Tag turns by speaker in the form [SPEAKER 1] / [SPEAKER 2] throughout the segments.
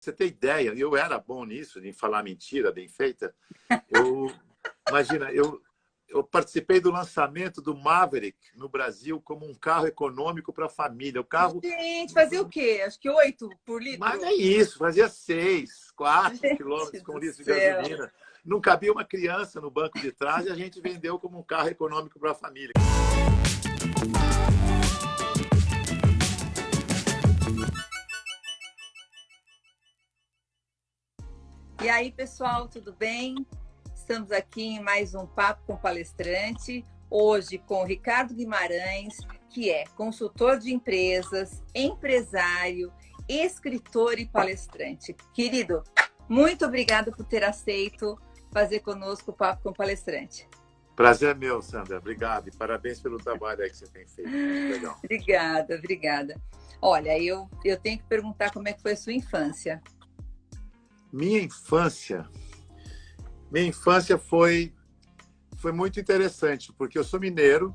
[SPEAKER 1] você ter ideia, eu era bom nisso, em falar mentira bem feita. Imagina, eu participei do lançamento do Maverick no Brasil como um carro econômico para a família. O carro.
[SPEAKER 2] Gente, fazia o quê? Acho que 8 por litro.
[SPEAKER 1] Mas é isso, fazia 6, 4
[SPEAKER 2] Gente
[SPEAKER 1] quilômetros com
[SPEAKER 2] do
[SPEAKER 1] litro de
[SPEAKER 2] céu.
[SPEAKER 1] gasolina. Não cabia uma criança no banco de trás e a gente vendeu como um carro econômico para a família.
[SPEAKER 2] E aí, pessoal, tudo bem? Estamos aqui em mais um Papo com Palestrante, hoje com o Ricardo Guimarães, que é consultor de empresas, empresário, escritor e palestrante. Querido, muito obrigada por ter aceito fazer conosco o Papo com Palestrante.
[SPEAKER 1] Prazer é meu, Sandra. Obrigado e parabéns pelo trabalho aí que você tem feito. Muito legal.
[SPEAKER 2] Obrigada. Olha, eu tenho que perguntar como é que foi a sua infância.
[SPEAKER 1] Minha infância foi muito interessante, porque eu sou mineiro,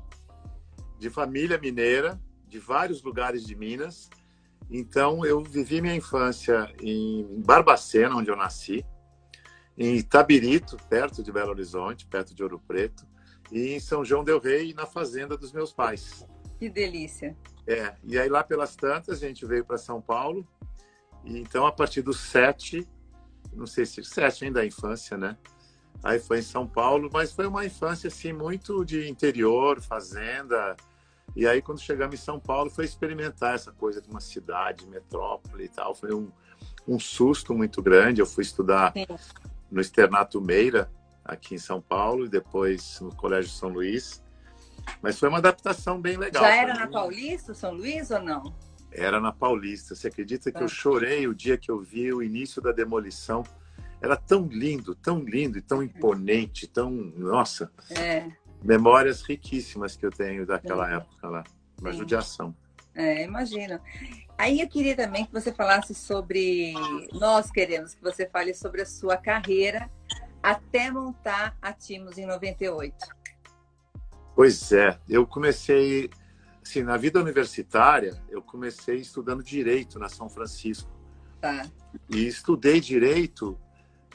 [SPEAKER 1] de família mineira, de vários lugares de Minas. Então, eu vivi minha infância em Barbacena, onde eu nasci, em Itabirito, perto de Belo Horizonte, perto de Ouro Preto, e em São João del Rei, na fazenda dos meus pais.
[SPEAKER 2] Que delícia!
[SPEAKER 1] E aí lá pelas tantas, a gente veio para São Paulo, e então a partir dos 7, não sei se 7 ainda é a infância, né? Aí foi em São Paulo, mas foi uma infância assim muito de interior, fazenda. E aí quando chegamos em São Paulo foi experimentar essa coisa de uma cidade, metrópole e tal. Foi um susto muito grande. Eu fui estudar no Externato Meira, aqui em São Paulo, e depois no Colégio São Luís. Mas foi uma adaptação bem legal.
[SPEAKER 2] Já era na Paulista, São Luís ou não?
[SPEAKER 1] Era na Paulista. Você acredita que eu chorei o dia que eu vi o início da demolição? Era tão lindo e tão imponente, Nossa! Memórias riquíssimas que eu tenho daquela época lá. Uma judiação.
[SPEAKER 2] Imagino. Aí eu queria também que você falasse sobre... Nós queremos que você fale sobre a sua carreira até montar a Timos em 98.
[SPEAKER 1] Pois é. Eu comecei... Assim, na vida universitária, eu comecei estudando Direito na São Francisco.
[SPEAKER 2] Tá.
[SPEAKER 1] E estudei Direito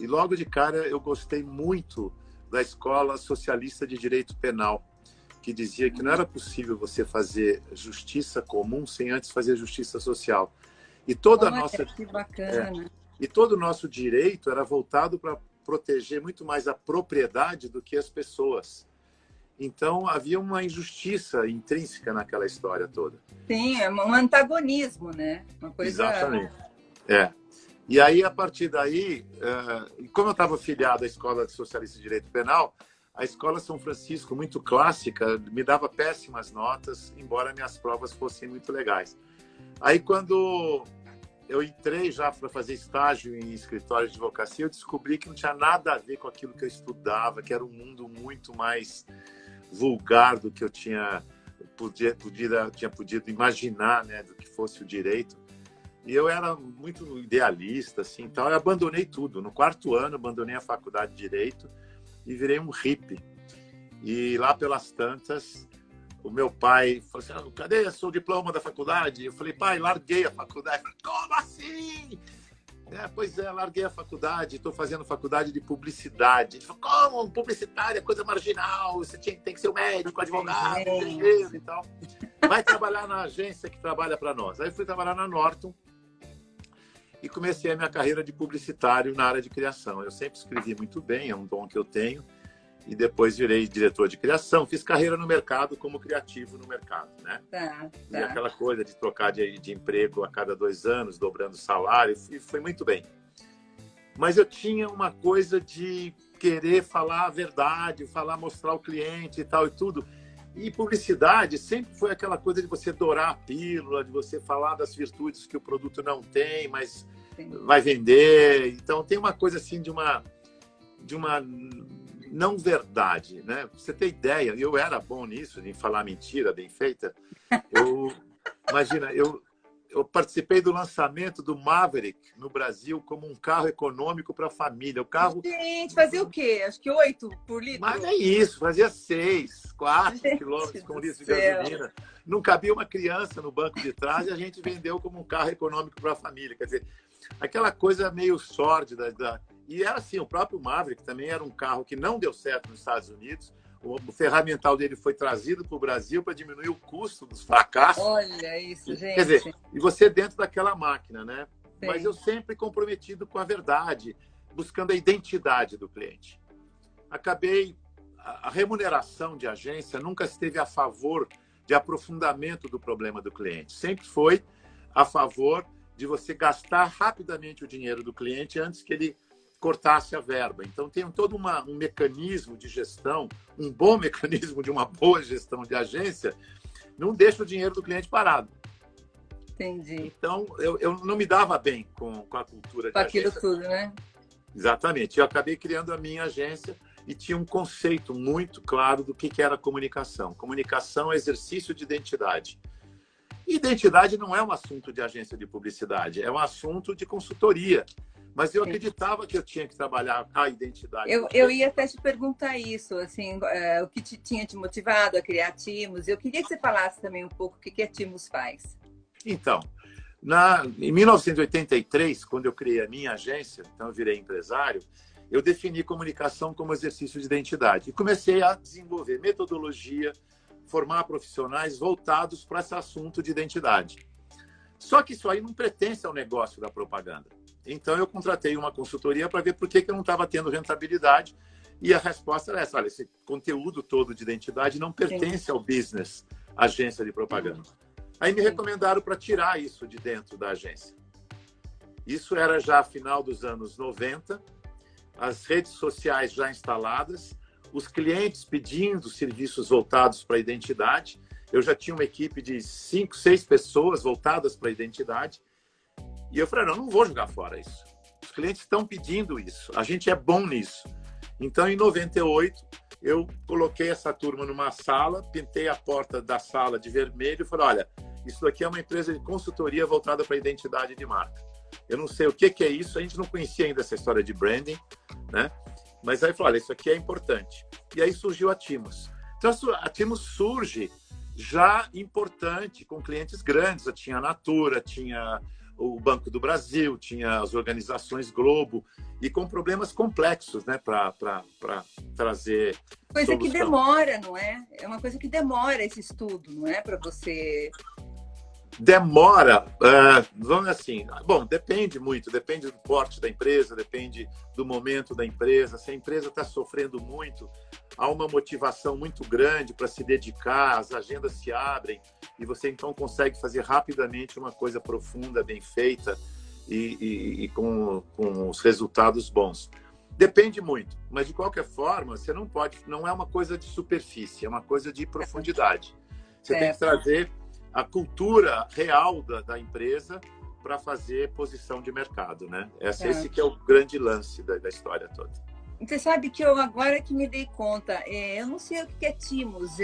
[SPEAKER 1] e logo de cara eu gostei muito da Escola Socialista de Direito Penal, que dizia que não era possível você fazer justiça comum sem antes fazer justiça social. E toda a nossa...
[SPEAKER 2] Que bacana.
[SPEAKER 1] E todo o nosso direito era voltado para proteger muito mais a propriedade do que as pessoas. Então, havia uma injustiça intrínseca naquela história toda.
[SPEAKER 2] Sim, é um antagonismo, né? Uma coisa...
[SPEAKER 1] Exatamente. E aí, a partir daí, como eu estava filiado à Escola de Socialista de Direito Penal, a Escola São Francisco, muito clássica, me dava péssimas notas, embora minhas provas fossem muito legais. Aí, quando eu entrei já para fazer estágio em escritório de advocacia, eu descobri que não tinha nada a ver com aquilo que eu estudava, que era um mundo muito mais vulgar do que eu tinha podido imaginar, né, do que fosse o direito. E eu era muito idealista, assim, tal. Eu abandonei tudo. No 4º ano, abandonei a faculdade de Direito e virei um hippie. E lá pelas tantas, o meu pai falou assim, cadê o seu diploma da faculdade? Eu falei, pai, larguei a faculdade. Ele falou, como assim? Pois é, larguei a faculdade, estou fazendo faculdade de publicidade. Ele falou, como? Publicitária é coisa marginal, você tem que ser um médico, advogado, engenheiro e tal. Vai trabalhar na agência que trabalha para nós. Aí fui trabalhar na Norton e comecei a minha carreira de publicitário na área de criação. Eu sempre escrevi muito bem, é um dom que eu tenho. E depois virei diretor de criação. Fiz carreira no mercado como criativo no mercado, né?
[SPEAKER 2] Tá.
[SPEAKER 1] E aquela coisa de trocar de emprego a cada 2 anos, dobrando o salário, e foi muito bem. Mas eu tinha uma coisa de querer falar a verdade, mostrar ao cliente e tal e tudo. E publicidade sempre foi aquela coisa de você dourar a pílula, de você falar das virtudes que o produto não tem, mas vai vender. Então tem uma coisa assim de uma não verdade, né? Pra você ter ideia, eu era bom nisso, em falar mentira bem feita. Imagina, eu participei do lançamento do Maverick no Brasil como um carro econômico para a família. O carro...
[SPEAKER 2] Gente, fazia o quê? Acho que 8 por litro.
[SPEAKER 1] Mas é isso, fazia 6, 4 quilômetros com litro de gasolina. Não cabia uma criança no banco de trás e a gente vendeu como um carro econômico para a família. Quer dizer, aquela coisa meio sórdida. E era assim, o próprio Maverick também era um carro que não deu certo nos Estados Unidos. O ferramental dele foi trazido para o Brasil para diminuir o custo dos fracassos.
[SPEAKER 2] Olha isso, gente.
[SPEAKER 1] Quer dizer, e você dentro daquela máquina, né?
[SPEAKER 2] Sim.
[SPEAKER 1] Mas eu sempre comprometido com a verdade, buscando a identidade do cliente. A remuneração de agência nunca esteve a favor de aprofundamento do problema do cliente. Sempre foi a favor de você gastar rapidamente o dinheiro do cliente antes que ele cortasse a verba. Então, tem todo um mecanismo de gestão, um bom mecanismo de uma boa gestão de agência, não deixa o dinheiro do cliente parado.
[SPEAKER 2] Entendi.
[SPEAKER 1] Então, eu não me dava bem com a cultura de
[SPEAKER 2] com aquilo
[SPEAKER 1] agência.
[SPEAKER 2] tudo, né?
[SPEAKER 1] Exatamente. Eu acabei criando a minha agência e tinha um conceito muito claro do que era comunicação. Comunicação é exercício de identidade. Identidade não é um assunto de agência de publicidade, é um assunto de consultoria. Mas eu acreditava que eu tinha que trabalhar a identidade.
[SPEAKER 2] Eu ia até te perguntar isso, assim, o que tinha te motivado a criar a Timos. Eu queria que você falasse também um pouco o que a Timos faz.
[SPEAKER 1] Então, em 1983, quando eu criei a minha agência, então eu virei empresário, eu defini comunicação como exercício de identidade. E comecei a desenvolver metodologia, formar profissionais voltados para esse assunto de identidade. Só que isso aí não pertence ao negócio da propaganda. Então, eu contratei uma consultoria para ver por que eu não estava tendo rentabilidade. E a resposta era essa: olha, esse conteúdo todo de identidade não pertence ao business, agência de propaganda. Aí me recomendaram para tirar isso de dentro da agência. Isso era já final dos anos 90, as redes sociais já instaladas, os clientes pedindo serviços voltados para a identidade. Eu já tinha uma equipe de 5, 6 pessoas voltadas para a identidade. E eu falei, não vou jogar fora isso. Os clientes estão pedindo isso. A gente é bom nisso. Então, em 98, eu coloquei essa turma numa sala, pintei a porta da sala de vermelho e falei, olha, isso aqui é uma empresa de consultoria voltada para a identidade de marca. Eu não sei o que é isso, a gente não conhecia ainda essa história de branding, né? Mas aí falou, olha, isso aqui é importante. E aí surgiu a Timos. Então, a Timos surge já importante, com clientes grandes. Eu tinha a Natura, tinha o Banco do Brasil, tinha as organizações Globo, e com problemas complexos, né, para trazer
[SPEAKER 2] coisa
[SPEAKER 1] solução.
[SPEAKER 2] Que demora, não é? É uma coisa que demora esse estudo, não é? Para você...
[SPEAKER 1] Demora, vamos assim, bom, depende muito, depende do porte da empresa, depende do momento da empresa. Se a empresa está sofrendo muito, há uma motivação muito grande para se dedicar, as agendas se abrem e você então consegue fazer rapidamente uma coisa profunda, bem feita e com os resultados bons. Depende muito, mas de qualquer forma, você não é uma coisa de superfície, é uma coisa de profundidade. Você tem que trazer a cultura real da empresa para fazer posição de mercado, né? Esse que é o grande lance da história toda.
[SPEAKER 2] Você sabe que eu agora que me dei conta, eu não sei o que é Timos.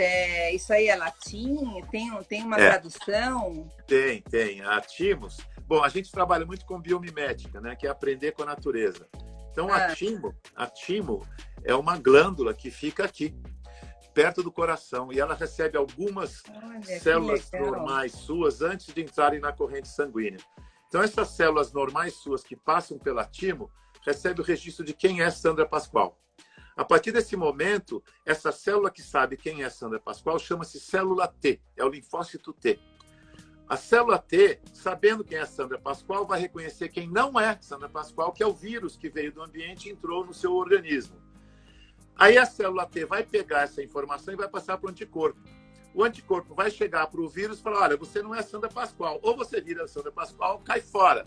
[SPEAKER 2] Isso aí é latim? Tem uma tradução?
[SPEAKER 1] Tem. A Timos... Bom, a gente trabalha muito com biomimética, né? Que é aprender com a natureza. Então, a timo é uma glândula que fica aqui, perto do coração, e ela recebe algumas células normais suas antes de entrarem na corrente sanguínea. Então, essas células normais suas que passam pela timo recebem o registro de quem é Sandra Pascoal. A partir desse momento, essa célula que sabe quem é Sandra Pascoal chama-se célula T, é o linfócito T. A célula T, sabendo quem é Sandra Pascoal, vai reconhecer quem não é Sandra Pascoal, que é o vírus que veio do ambiente e entrou no seu organismo. Aí a célula T vai pegar essa informação e vai passar para o anticorpo. O anticorpo vai chegar para o vírus e falar, olha, você não é Sandra Pascoal. Ou você vira Sandra Pascoal, cai fora.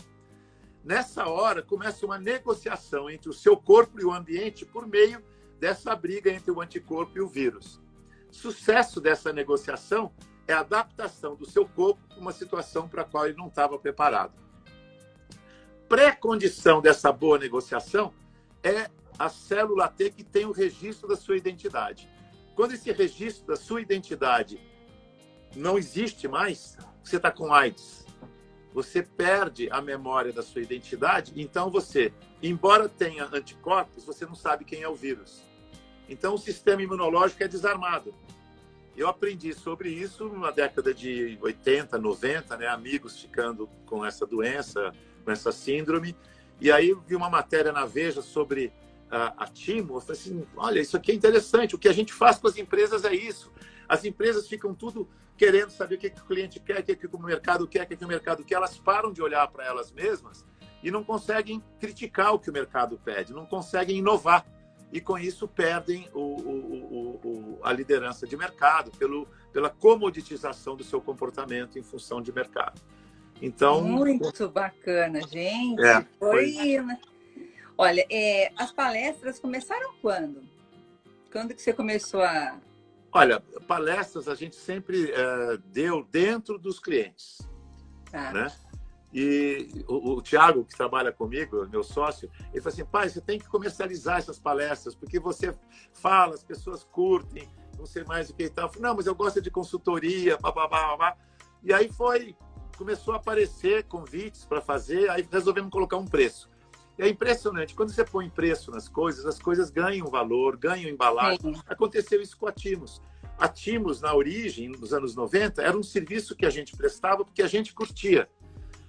[SPEAKER 1] Nessa hora, começa uma negociação entre o seu corpo e o ambiente por meio dessa briga entre o anticorpo e o vírus. Sucesso dessa negociação é a adaptação do seu corpo para uma situação para a qual ele não estava preparado. Pré-condição dessa boa negociação é a célula T que tem o registro da sua identidade. Quando esse registro da sua identidade não existe mais, você está com AIDS. Você perde a memória da sua identidade, então você, embora tenha anticorpos, você não sabe quem é o vírus. Então o sistema imunológico é desarmado. Eu aprendi sobre isso na década de 80, 90, né? Amigos ficando com essa doença, com essa síndrome. E aí eu vi uma matéria na Veja sobre a Timo. Eu falei assim, olha, isso aqui é interessante. O que a gente faz com as empresas é isso. As empresas ficam tudo querendo saber o que o cliente quer, o que o mercado quer, o que o mercado quer. Elas param de olhar para elas mesmas e não conseguem criticar o que o mercado pede, não conseguem inovar. E, com isso, perdem a liderança de mercado pela comoditização do seu comportamento em função de mercado. Então,
[SPEAKER 2] muito bacana, gente. Foi... Olha, as palestras começaram quando? Quando que você começou a...
[SPEAKER 1] Olha, palestras a gente sempre deu dentro dos clientes. Né? E o Thiago, que trabalha comigo, meu sócio, ele falou assim, pai, você tem que comercializar essas palestras, porque você fala, as pessoas curtem, não sei mais o que e tal. Eu falei, não, mas eu gosto de consultoria, babá. E aí começou a aparecer convites para fazer, aí resolvemos colocar um preço. E é impressionante, quando você põe preço nas coisas, as coisas ganham valor, ganham embalagem. Sim. Aconteceu isso com a Timos. A Timos, na origem, nos anos 90, era um serviço que a gente prestava porque a gente curtia.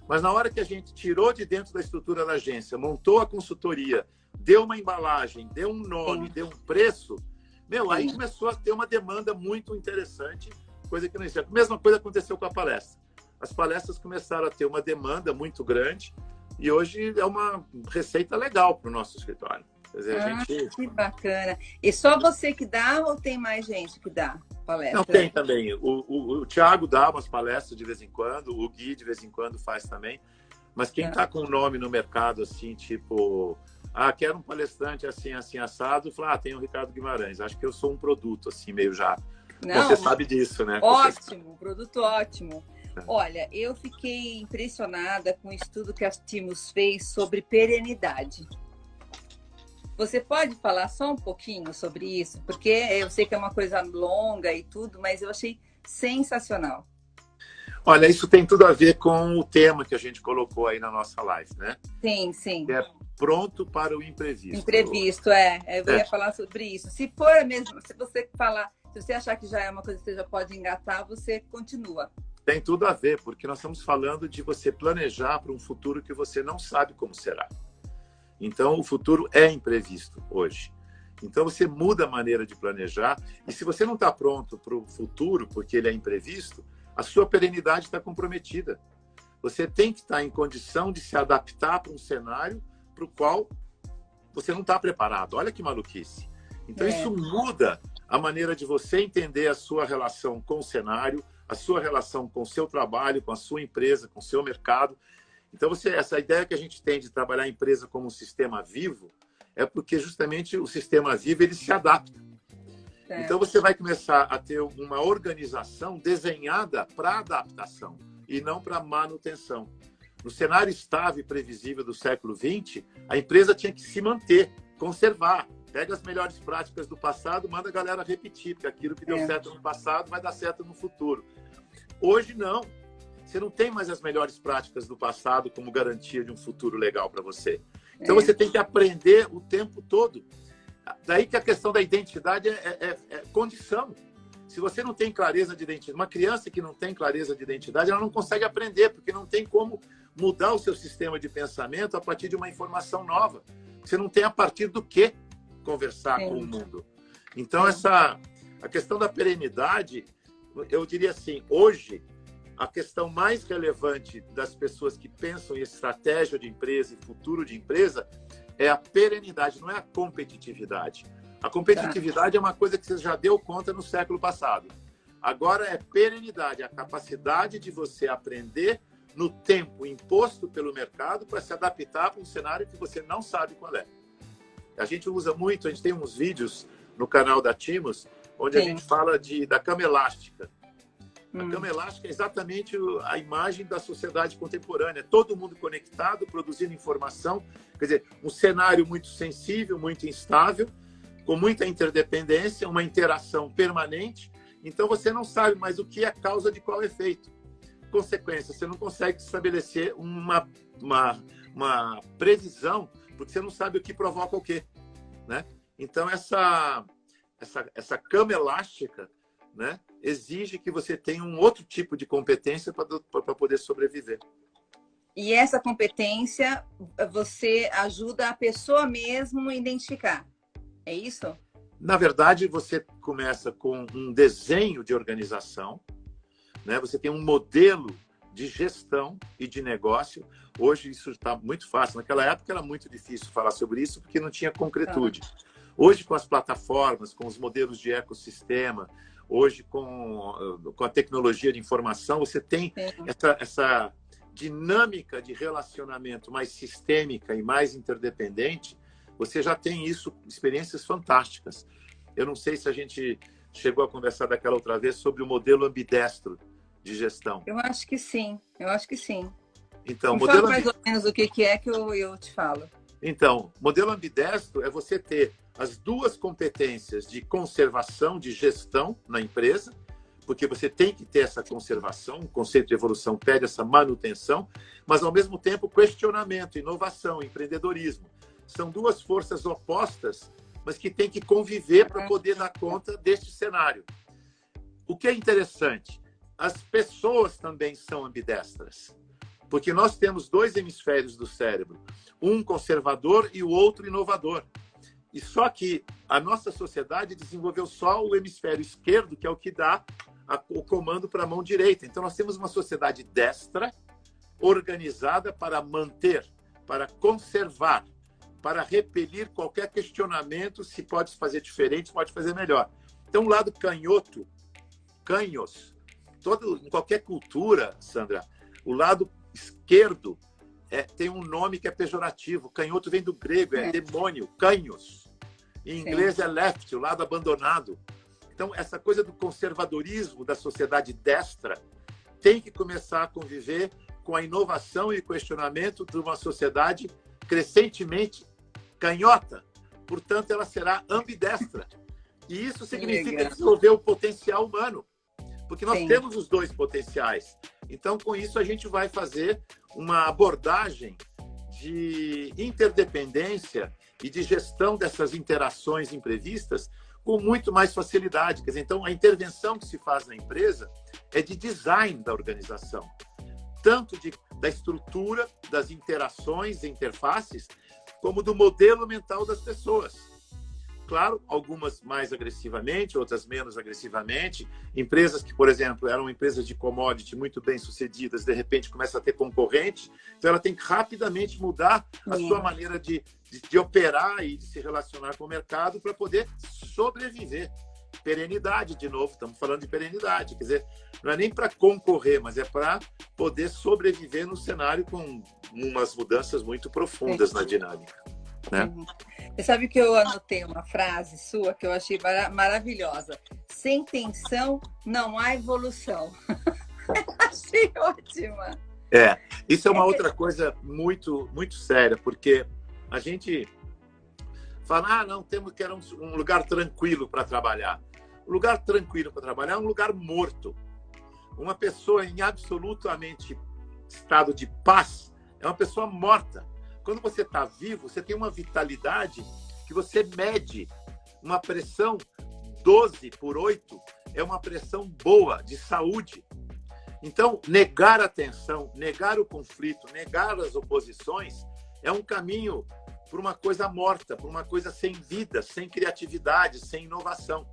[SPEAKER 1] Mas na hora que a gente tirou de dentro da estrutura da agência, montou a consultoria, deu uma embalagem, deu um nome, deu um preço, aí começou a ter uma demanda muito interessante, coisa que não existia. A mesma coisa aconteceu com a palestra. As palestras começaram a ter uma demanda muito grande e hoje é uma receita legal para o nosso escritório. Quer dizer,
[SPEAKER 2] que bacana. E só você que dá ou tem mais gente que dá palestra?
[SPEAKER 1] Não, tem também. O Thiago dá umas palestras de vez em quando, o Gui de vez em quando faz também. Mas quem está com nome no mercado, assim, tipo... quero um palestrante assim, assim, assado. Fala, tem o Ricardo Guimarães. Acho que eu sou um produto, assim, meio já... Não, você sabe disso, né?
[SPEAKER 2] Ótimo, produto ótimo. Olha, eu fiquei impressionada com o estudo que a Timos fez sobre perenidade. Você pode falar só um pouquinho sobre isso? Porque eu sei que é uma coisa longa e tudo, mas eu achei sensacional.
[SPEAKER 1] Olha, isso tem tudo a ver com o tema que a gente colocou aí na nossa live, né?
[SPEAKER 2] Sim, sim.
[SPEAKER 1] Que é pronto para o imprevisto.
[SPEAKER 2] Imprevisto, eu ia falar sobre isso. Se for mesmo, se você achar que já é uma coisa que você já pode engatar, você continua.
[SPEAKER 1] Tem tudo a ver, porque nós estamos falando de você planejar para um futuro que você não sabe como será. Então, o futuro é imprevisto hoje. Então, você muda a maneira de planejar. E se você não está pronto para o futuro, porque ele é imprevisto, a sua perenidade está comprometida. Você tem que estar em condição de se adaptar para um cenário para o qual você não está preparado. Olha que maluquice. Então, isso muda a maneira de você entender a sua relação com o cenário, a sua relação com o seu trabalho, com a sua empresa, com o seu mercado. Então, essa ideia que a gente tem de trabalhar a empresa como um sistema vivo é porque justamente o sistema vivo ele se adapta. Então, você vai começar a ter uma organização desenhada para adaptação e não para manutenção. No cenário estável e previsível do século XX, a empresa tinha que se manter, conservar. Pega as melhores práticas do passado, manda a galera repetir, porque aquilo que deu certo no passado vai dar certo no futuro. Hoje, não. Você não tem mais as melhores práticas do passado como garantia de um futuro legal para você. Então, você tem que aprender o tempo todo. Daí que a questão da identidade é condição. Se você não tem clareza de identidade, uma criança que não tem clareza de identidade, ela não consegue aprender, porque não tem como mudar o seu sistema de pensamento a partir de uma informação nova. Você não tem a partir do que conversar com o mundo. Então, a questão da perenidade, eu diria assim, hoje, a questão mais relevante das pessoas que pensam em estratégia de empresa e futuro de empresa é a perenidade, não é a competitividade. A competitividade é uma coisa que você já deu conta no século passado. Agora é perenidade, a capacidade de você aprender no tempo imposto pelo mercado para se adaptar para um cenário que você não sabe qual é. A gente usa muito, a gente tem uns vídeos no canal da Timos, onde a gente fala da cama elástica. A cama elástica é exatamente a imagem da sociedade contemporânea. Todo mundo conectado, produzindo informação. Quer dizer, um cenário muito sensível, muito instável, com muita interdependência, uma interação permanente. Então, você não sabe mais o que é causa de qual efeito. Consequência, você não consegue estabelecer uma previsão, porque você não sabe o que provoca o quê. Né? Então, essa cama elástica, né, exige que você tenha um outro tipo de competência para poder sobreviver.
[SPEAKER 2] E essa competência você ajuda a pessoa mesmo a identificar. É isso?
[SPEAKER 1] Na verdade, você começa com um desenho de organização, né? Você tem um modelo de gestão e de negócio. Hoje isso está muito fácil. Naquela época era muito difícil falar sobre isso porque não tinha concretude. Hoje, com as plataformas, com os modelos de ecossistema, hoje com a tecnologia de informação, você tem essa dinâmica de relacionamento mais sistêmica e mais interdependente. Você já tem isso, experiências fantásticas. Eu não sei se a gente chegou a conversar daquela outra vez sobre o modelo ambidestro de gestão.
[SPEAKER 2] Eu acho que sim,
[SPEAKER 1] Então,
[SPEAKER 2] fala mais ou menos o que é que eu te falo.
[SPEAKER 1] Então, modelo ambidestro é você ter as duas competências de conservação, de gestão na empresa, porque você tem que ter essa conservação, o conceito de evolução pede essa manutenção, mas, ao mesmo tempo, questionamento, inovação, empreendedorismo. São duas forças opostas, mas que têm que conviver para poder dar conta deste cenário. O que é interessante, as pessoas também são ambidestras, porque nós temos dois hemisférios do cérebro, um conservador e o outro inovador. E só que a nossa sociedade desenvolveu só o hemisfério esquerdo, que é o que dá o comando para a mão direita. Então, nós temos uma sociedade destra, organizada para manter, para conservar, para repelir qualquer questionamento, se pode fazer diferente, se pode fazer melhor. Então, o lado canhoto, canhos, em qualquer cultura, Sandra, o lado esquerdo tem um nome que é pejorativo. Canhoto vem do grego, é demônio, canhos. Em inglês é left, o lado abandonado. Então, essa coisa do conservadorismo da sociedade destra tem que começar a conviver com a inovação e questionamento de uma sociedade crescentemente canhota. Portanto, ela será ambidestra. E isso significa desenvolver o potencial humano, porque nós temos os dois potenciais. Então, com isso, a gente vai fazer uma abordagem de interdependência e de gestão dessas interações imprevistas com muito mais facilidade. Quer dizer, então, a intervenção que se faz na empresa é de design da organização, tanto da estrutura, das interações, interfaces, como do modelo mental das pessoas. Claro, algumas mais agressivamente, outras menos agressivamente. Empresas que, por exemplo, eram empresas de commodity muito bem sucedidas, de repente começam a ter concorrente, então ela tem que rapidamente mudar a sua maneira de operar e de se relacionar com o mercado para poder sobreviver. Perenidade, de novo, estamos falando de perenidade. Quer dizer, não é nem para concorrer, mas é para poder sobreviver no cenário com umas mudanças muito profundas na dinâmica. Né?
[SPEAKER 2] Você sabe que eu anotei uma frase sua que eu achei maravilhosa. Sem tensão não há evolução. Achei ótima.
[SPEAKER 1] Isso é uma outra coisa muito, muito séria, porque a gente fala, não, temos que era um lugar tranquilo para trabalhar. O lugar tranquilo para trabalhar é um lugar morto. Uma pessoa em absolutamente estado de paz é uma pessoa morta. Quando você está vivo, você tem uma vitalidade que você mede. Uma pressão 12/8 é uma pressão boa, de saúde. Então, negar a tensão, negar o conflito, negar as oposições é um caminho para uma coisa morta, para uma coisa sem vida, sem criatividade, sem inovação.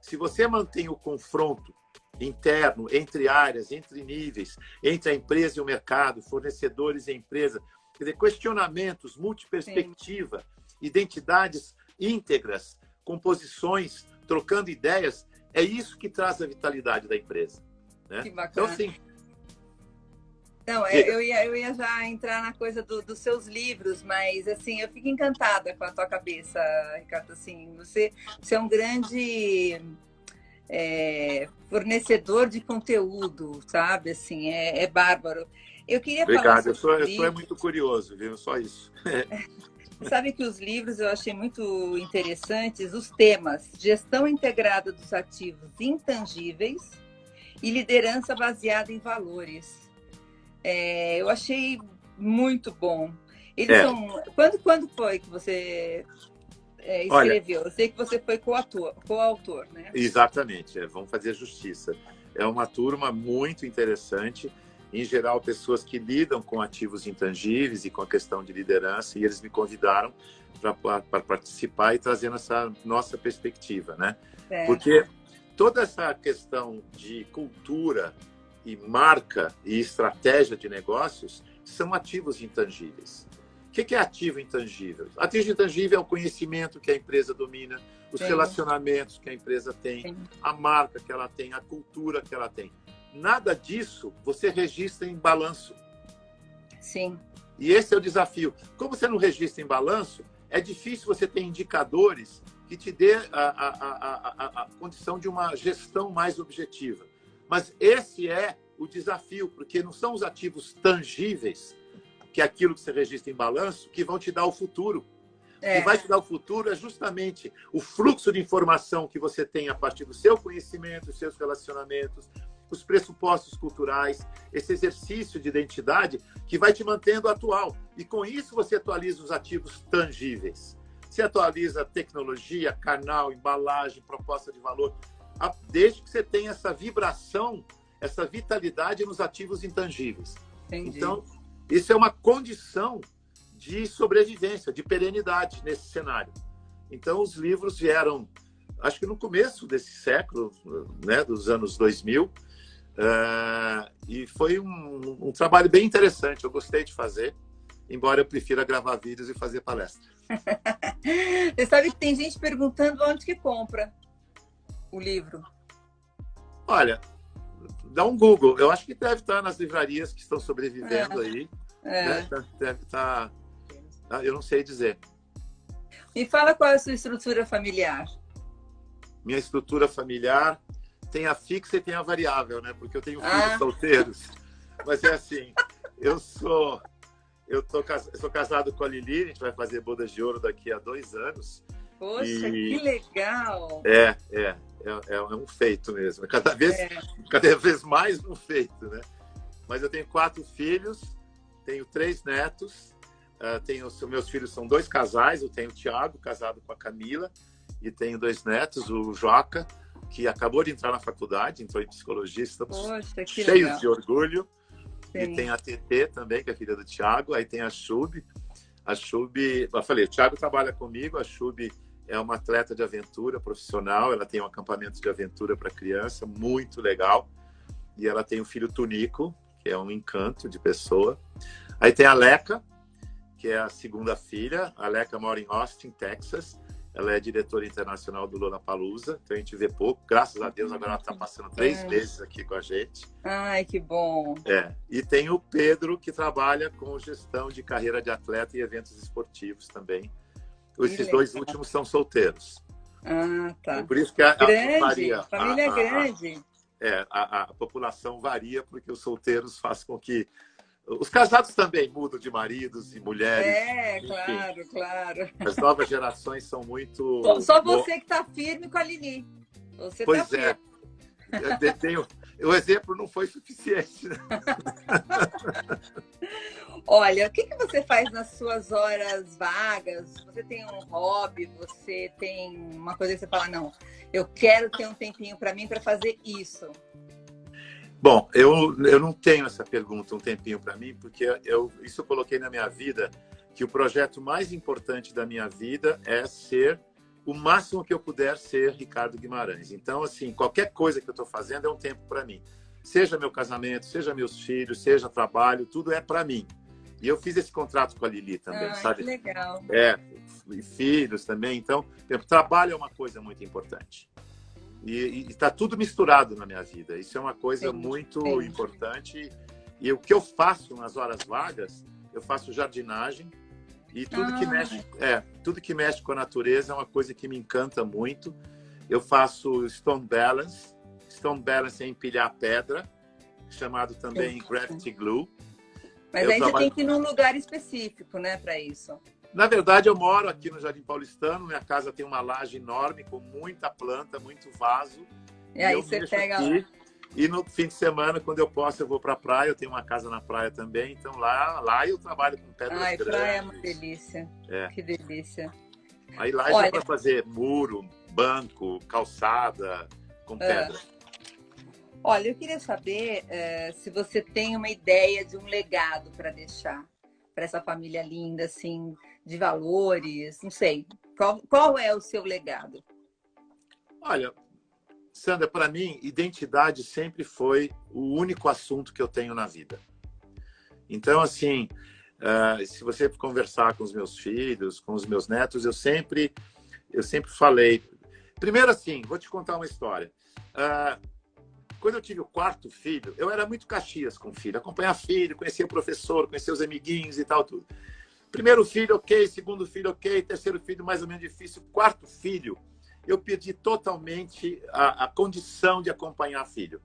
[SPEAKER 1] Se você mantém o confronto interno entre áreas, entre níveis, entre a empresa e o mercado, fornecedores e empresa, quer dizer, questionamentos, multiperspectiva, identidades íntegras, composições, trocando ideias, é isso que traz a vitalidade da empresa. Né?
[SPEAKER 2] Que bacana.
[SPEAKER 1] Então, assim...
[SPEAKER 2] Não, eu ia já entrar na coisa dos seus livros, mas assim, eu fico encantada com a tua cabeça, Ricardo. Assim, você é um grande fornecedor de conteúdo, sabe? Assim, é bárbaro. Eu queria falar sobre
[SPEAKER 1] eu sou muito curioso, viu? Só isso.
[SPEAKER 2] Sabe que os livros eu achei muito interessantes, os temas: gestão integrada dos ativos intangíveis e liderança baseada em valores. Eu achei muito bom. Eles são... Quando foi que você escreveu? Eu sei que você foi coautor, né?
[SPEAKER 1] Exatamente. Vamos fazer justiça. É uma turma muito interessante. em geral, pessoas que lidam com ativos intangíveis e com a questão de liderança, e eles me convidaram para participar e trazendo essa nossa perspectiva, né? Porque toda essa questão de cultura e marca e estratégia de negócios são ativos intangíveis. O que é ativo intangível? Ativo intangível é o conhecimento que a empresa domina, os relacionamentos que a empresa tem, a marca que ela tem, a cultura que ela tem. Nada disso você registra em balanço.
[SPEAKER 2] Sim.
[SPEAKER 1] E esse é o desafio. Como você não registra em balanço, é difícil você ter indicadores que te dê a condição de uma gestão mais objetiva. Mas esse é o desafio, porque não são os ativos tangíveis, que é aquilo que você registra em balanço, que vão te dar o futuro. O que vai te dar o futuro é justamente o fluxo de informação que você tem a partir do seu conhecimento, dos seus relacionamentos, os pressupostos culturais, esse exercício de identidade que vai te mantendo atual. E com isso você atualiza os ativos tangíveis. Você atualiza tecnologia, canal, embalagem, proposta de valor, desde que você tenha essa vibração, essa vitalidade nos ativos intangíveis.
[SPEAKER 2] Entendi.
[SPEAKER 1] Então, isso é uma condição de sobrevivência, de perenidade nesse cenário. Então, os livros vieram, acho que no começo desse século, né, dos anos 2000, e foi um trabalho bem interessante. Eu gostei de fazer, embora eu prefira gravar vídeos e fazer palestra.
[SPEAKER 2] Você sabe que tem gente perguntando onde que compra o livro.
[SPEAKER 1] Olha, dá um Google. Eu acho que deve estar nas livrarias que estão sobrevivendo aí. Né? Deve estar... Eu não sei dizer.
[SPEAKER 2] Me fala qual é a sua estrutura familiar.
[SPEAKER 1] Minha estrutura familiar tem a fixa e tem a variável, né? Porque eu tenho filhos solteiros. Mas é assim, eu sou casado com a Lili, a gente vai fazer bodas de ouro daqui a 2 anos.
[SPEAKER 2] Poxa, que legal!
[SPEAKER 1] É um feito mesmo. Cada vez mais um feito, né? Mas eu tenho 4 filhos, tenho 3 netos, meus filhos são 2 casais, eu tenho o Thiago, casado com a Camila, e tenho 2 netos, o Joca, que acabou de entrar na faculdade, entrou em psicologia, estamos cheios de orgulho. Sim. E tem a TT também, que é filha do Thiago, aí tem a Chub. A Chub, eu falei, o Thiago trabalha comigo, a Chub é uma atleta de aventura profissional, ela tem um acampamento de aventura para criança, muito legal. E ela tem o filho Tunico, que é um encanto de pessoa. Aí tem a Leca, que é a segunda filha. A Leca mora em Austin, Texas. Ela é diretora internacional do Lollapalooza, então a gente vê pouco. Graças a Deus, agora ela está passando 3 meses aqui com a gente.
[SPEAKER 2] Ai, que bom!
[SPEAKER 1] E tem o Pedro, que trabalha com gestão de carreira de atleta e eventos esportivos também. Esses 2 últimos são solteiros.
[SPEAKER 2] Tá.
[SPEAKER 1] Por isso que a
[SPEAKER 2] família grande.
[SPEAKER 1] A população varia, porque os solteiros fazem com que... Os casados também mudam de maridos e mulheres.
[SPEAKER 2] Enfim. Claro.
[SPEAKER 1] As novas gerações são muito...
[SPEAKER 2] Só você que está firme com a Lili. Você
[SPEAKER 1] pois
[SPEAKER 2] tá firme.
[SPEAKER 1] O exemplo não foi suficiente. Né?
[SPEAKER 2] Olha, o que você faz nas suas horas vagas? Você tem um hobby? Você tem uma coisa que você fala, não, eu quero ter um tempinho para mim para fazer isso?
[SPEAKER 1] Bom, eu não tenho essa pergunta, um tempinho para mim, porque isso eu coloquei na minha vida, que o projeto mais importante da minha vida é ser o máximo que eu puder ser Ricardo Guimarães. Então, assim, qualquer coisa que eu estou fazendo é um tempo para mim. Seja meu casamento, seja meus filhos, seja trabalho, tudo é para mim. E eu fiz esse contrato com a Lili também, sabe?
[SPEAKER 2] Que legal.
[SPEAKER 1] E filhos também. Então, trabalho é uma coisa muito importante. E está tudo misturado na minha vida. Isso é uma coisa muito importante. E o que eu faço nas horas vagas, eu faço jardinagem. E tudo que mexe com a natureza é uma coisa que me encanta muito. Eu faço stone balance. Stone balance é empilhar pedra, chamado também gravity glue.
[SPEAKER 2] Mas aí você tem que ir num lugar específico, né, para isso.
[SPEAKER 1] Na verdade, eu moro aqui no Jardim Paulistano. Minha casa tem uma laje enorme com muita planta, muito vaso.
[SPEAKER 2] E aí você pega aqui, lá.
[SPEAKER 1] E no fim de semana, quando eu posso, eu vou para a praia. Eu tenho uma casa na praia também. Então lá eu trabalho com pedras grandes.
[SPEAKER 2] Praia é uma delícia. Que delícia.
[SPEAKER 1] Aí lá dá para fazer muro, banco, calçada com pedra.
[SPEAKER 2] Olha, eu queria saber se você tem uma ideia de um legado para deixar para essa família linda, assim, de valores, não sei. Qual é o seu legado?
[SPEAKER 1] Olha, Sandra, para mim, identidade sempre foi o único assunto que eu tenho na vida. Então, assim, se você conversar com os meus filhos, com os meus netos, eu sempre falei. Primeiro, assim, vou te contar uma história. Quando eu tive o quarto filho, eu era muito Caxias com o filho. Acompanhar filho, conhecer o professor, conhecer os amiguinhos e tal, tudo. Primeiro filho, ok. Segundo filho, ok. Terceiro filho, mais ou menos difícil. Quarto filho, eu perdi totalmente a condição de acompanhar filho.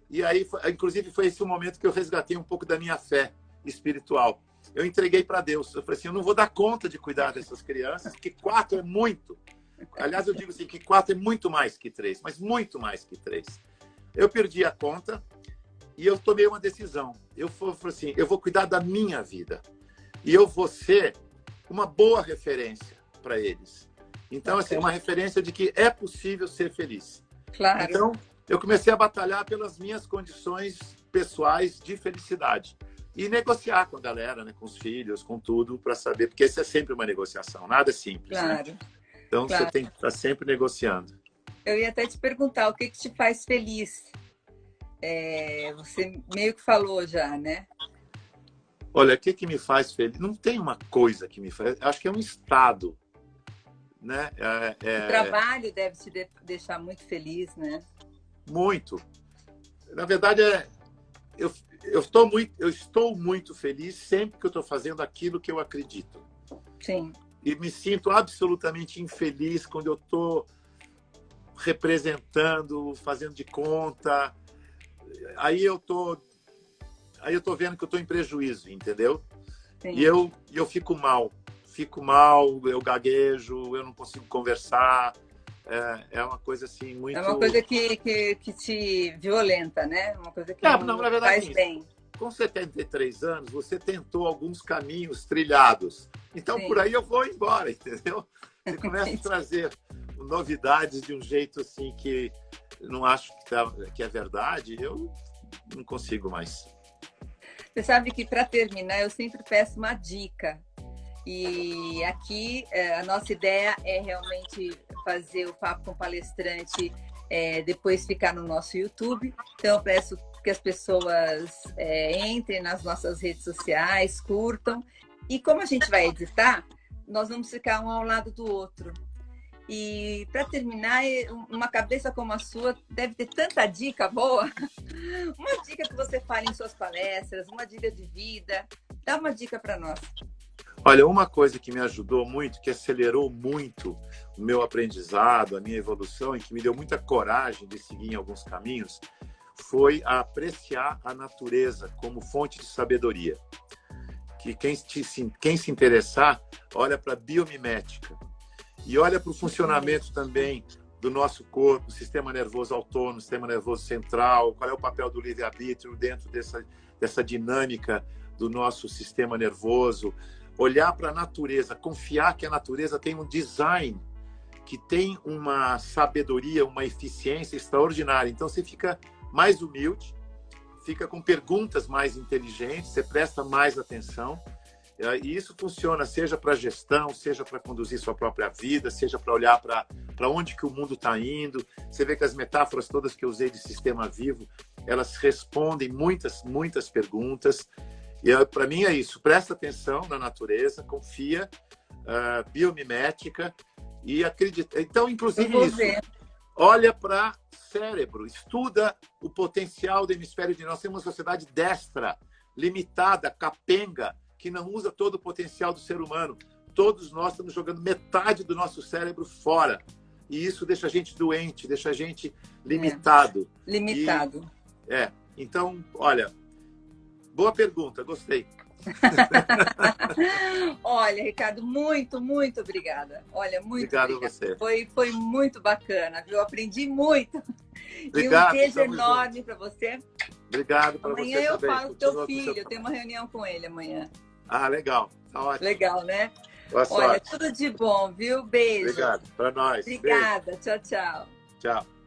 [SPEAKER 1] E aí, inclusive, foi esse o momento que eu resgatei um pouco da minha fé espiritual. Eu entreguei para Deus. Eu falei assim, eu não vou dar conta de cuidar dessas crianças, que 4 é muito. Aliás, eu digo assim, que 4 é muito mais que 3, mas muito mais que 3. Eu perdi a conta e eu tomei uma decisão. Eu falei assim, eu vou cuidar da minha vida. E eu vou ser uma boa referência para eles. Então, assim, uma referência de que é possível ser feliz.
[SPEAKER 2] Claro.
[SPEAKER 1] Então, eu comecei a batalhar pelas minhas condições pessoais de felicidade. E negociar com a galera, né, com os filhos, com tudo, para saber, porque isso é sempre uma negociação, nada é simples.
[SPEAKER 2] Claro.
[SPEAKER 1] Né? Então,
[SPEAKER 2] claro.
[SPEAKER 1] Você tem que estar sempre negociando.
[SPEAKER 2] Eu ia até te perguntar, o que te faz feliz? Você meio que falou já, né?
[SPEAKER 1] Olha, o que me faz feliz? Não tem uma coisa que me faz... Acho que é um estado. Né?
[SPEAKER 2] O trabalho deve te deixar muito feliz, né?
[SPEAKER 1] Muito. Na verdade, eu estou muito feliz sempre que eu estou fazendo aquilo que eu acredito.
[SPEAKER 2] Sim.
[SPEAKER 1] E me sinto absolutamente infeliz quando eu estou representando, fazendo de conta. Aí eu tô vendo que eu estou em prejuízo, entendeu? Sim. E eu fico mal, eu gaguejo, eu não consigo conversar. É uma coisa assim muito...
[SPEAKER 2] É uma coisa que te violenta, né? Uma coisa que
[SPEAKER 1] não, na verdade,
[SPEAKER 2] faz bem.
[SPEAKER 1] Com 73 anos, você tentou alguns caminhos trilhados. Então, Sim. Por aí eu vou embora, entendeu? Você começa a trazer novidades de um jeito assim que não acho que é verdade, eu não consigo mais.
[SPEAKER 2] Você sabe que, para terminar, eu sempre peço uma dica. E aqui a nossa ideia é realmente fazer o Papo com Palestrante, depois ficar no nosso YouTube. Então eu peço que as pessoas entrem nas nossas redes sociais, curtam. E como a gente vai editar, nós vamos ficar um ao lado do outro. E para terminar, uma cabeça como a sua deve ter tanta dica boa. Uma dica que você fale em suas palestras, uma dica de vida. Dá uma dica para nós.
[SPEAKER 1] Olha, uma coisa que me ajudou muito, que acelerou muito o meu aprendizado, a minha evolução e que me deu muita coragem de seguir em alguns caminhos, foi a apreciar a natureza como fonte de sabedoria. Que quem se interessar, olha para a biomimética e olha para o funcionamento também do nosso corpo, sistema nervoso autônomo, sistema nervoso central, qual é o papel do livre-arbítrio dentro dessa dinâmica do nosso sistema nervoso. Olhar para a natureza, confiar que a natureza tem um design, que tem uma sabedoria, uma eficiência extraordinária. Então, você fica mais humilde, fica com perguntas mais inteligentes, você presta mais atenção. E isso funciona, seja para gestão, seja para conduzir sua própria vida, seja para olhar para onde que o mundo está indo. Você vê que as metáforas todas que eu usei de sistema vivo, elas respondem muitas perguntas. E para mim é isso, presta atenção na natureza, confia, biomimética e acredita. Então, inclusive isso, olha para cérebro, estuda o potencial do hemisfério direito. Nós temos uma sociedade destra, limitada, capenga, que não usa todo o potencial do ser humano. Todos nós estamos jogando metade do nosso cérebro fora. E isso deixa a gente doente, deixa a gente limitado.
[SPEAKER 2] Limitado.
[SPEAKER 1] Então, olha... Boa pergunta, gostei.
[SPEAKER 2] Olha, Ricardo, muito obrigada. Olha, muito
[SPEAKER 1] obrigado
[SPEAKER 2] obrigada.
[SPEAKER 1] A você.
[SPEAKER 2] Foi muito bacana, viu? Aprendi muito.
[SPEAKER 1] Obrigado,
[SPEAKER 2] e um beijo enorme para você.
[SPEAKER 1] Obrigado para você.
[SPEAKER 2] Amanhã eu falo com teu filho,
[SPEAKER 1] seu...
[SPEAKER 2] eu tenho uma reunião com ele amanhã.
[SPEAKER 1] Ah, legal. Tá ótimo.
[SPEAKER 2] Legal, né?
[SPEAKER 1] Boa sorte.
[SPEAKER 2] Olha, tudo de bom, viu? Beijo.
[SPEAKER 1] Obrigado, para nós.
[SPEAKER 2] Obrigada. Beijo. Tchau, tchau.
[SPEAKER 1] Tchau.